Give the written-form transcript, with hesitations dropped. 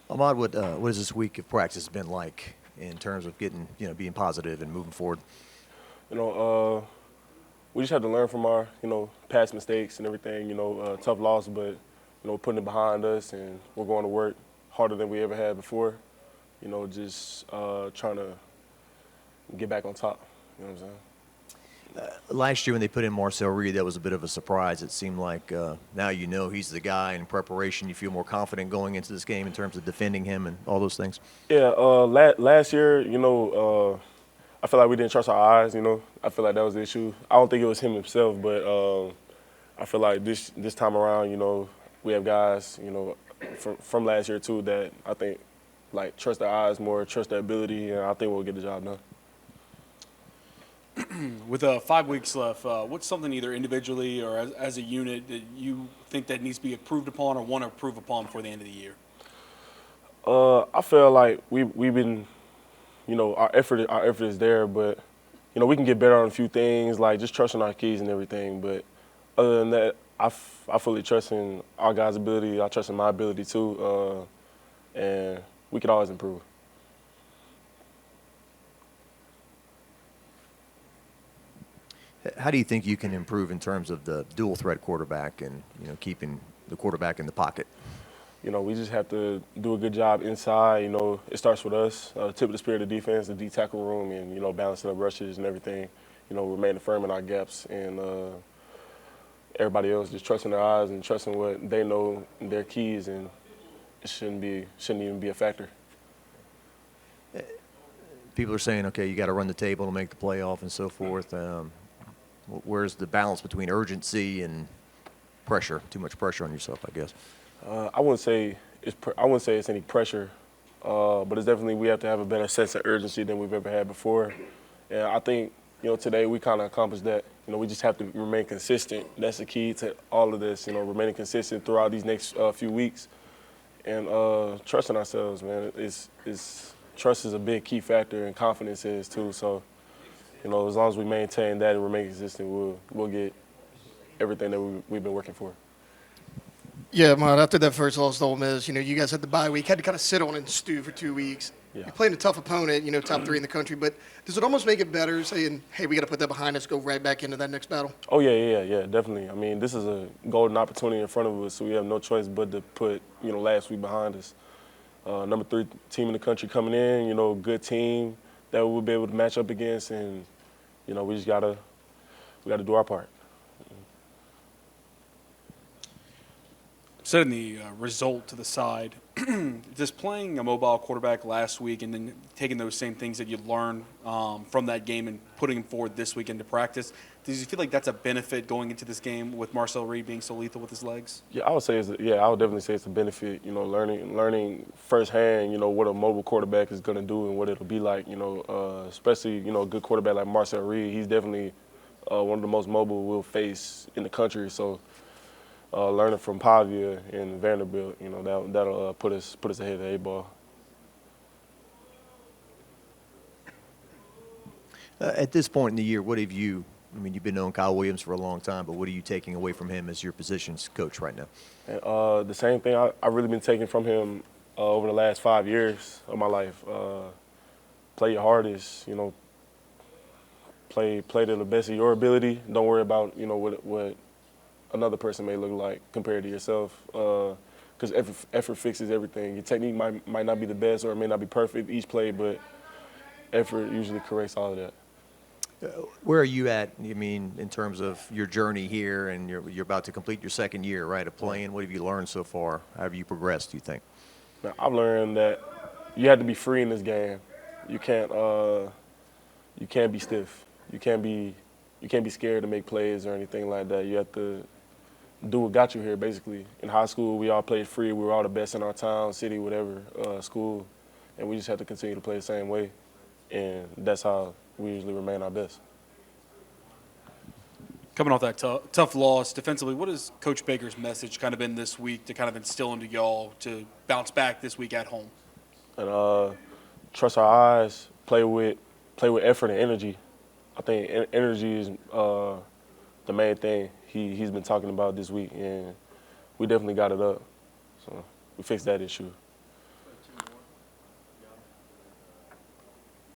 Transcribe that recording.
Ahmad, what has this week of practice been like in terms of getting, being positive and moving forward? You know, we just had to learn from our, past mistakes and everything. Tough loss, but putting it behind us, and we're going to work harder than we ever had before. Just trying to get back on top. You know what I'm saying? Last year when they put in Marcel Reed, that was a bit of a surprise. It seemed like now he's the guy in preparation. You feel more confident going into this game in terms of defending him and all those things? Yeah. Last year, I feel like we didn't trust our eyes. I feel like that was the issue. I don't think it was him himself, but I feel like this time around, we have guys, from last year too that I think like trust their eyes more, trust their ability, and I think we'll get the job done. With 5 weeks left, what's something either individually or as a unit that you think that needs to be improved upon or want to improve upon before the end of the year? I feel like we've been, our effort is there, but we can get better on a few things, like just trusting our keys and everything. But other than that, I fully trust in our guys' ability. I trust in my ability too, and we could always improve. How do you think you can improve in terms of the dual threat quarterback and keeping the quarterback in the pocket? We just have to do a good job inside. It starts with us, tip of the spear of the defense, the D tackle room, and balancing up rushes and everything. Remaining firm in our gaps, and everybody else just trusting their eyes and trusting what they know their keys, and it shouldn't even be a factor. People are saying, okay, you got to run the table to make the playoff and so forth. Where's the balance between urgency and pressure? Too much pressure on yourself, I guess. I wouldn't say it's any pressure, but it's definitely we have to have a better sense of urgency than we've ever had before. And I think today we kind of accomplished that. We just have to remain consistent. That's the key to all of this. Remaining consistent throughout these next few weeks, and trusting ourselves, man. Trust is a big key factor, and confidence is too. So, as long as we maintain that and remain consistent, we'll get everything that we've been working for. Yeah, man, after that first loss to Ole Miss, you guys had the bye week, had to kind of sit on it and stew for 2 weeks. Yeah. You're playing a tough opponent, top 3 in the country, but does it almost make it better saying, hey, we got to put that behind us, go right back into that next battle? Oh, yeah, definitely. I mean, this is a golden opportunity in front of us, so we have no choice but to put, last week behind us. Number 3 team in the country coming in, good team that we'll be able to match up against, and, we just got to do our part. Setting the result to the side, just playing a mobile quarterback last week and then taking those same things that you learned from that game and putting them forward this week into practice, does you feel like that's a benefit going into this game with Marcel Reed being so lethal with his legs? Yeah, I would definitely say it's a benefit, learning firsthand, what a mobile quarterback is going to do and what it'll be like, especially, a good quarterback like Marcel Reed. He's definitely one of the most mobile we'll face in the country, so learning from Pavia and Vanderbilt, that'll put us ahead of the 8 ball. At this point in the year, what have you? I mean, you've been knowing Kyle Williams for a long time, but what are you taking away from him as your positions coach right now? And, the same thing I've really been taking from him over the last 5 years of my life. Play your hardest, play to the best of your ability. Don't worry about what another person may look like compared to yourself, because effort fixes everything. Your technique might not be the best or it may not be perfect each play, but effort usually corrects all of that. Where are you at, in terms of your journey here, and you're about to complete your second year, right, of playing? What have you learned so far? How have you progressed, do you think? Now, I've learned that you have to be free in this game. You can't be stiff. You can't be scared to make plays or anything like that. You have to do what got you here, basically. In high school, we all played free. We were all the best in our town, city, whatever, school. And we just have to continue to play the same way. And that's how we usually remain our best. Coming off that tough loss defensively, what has Coach Baker's message kind of been this week to kind of instill into y'all to bounce back this week at home? And trust our eyes, play with effort and energy. I think energy is the main thing he's been talking about this week, and we definitely got it up. So we fixed that issue.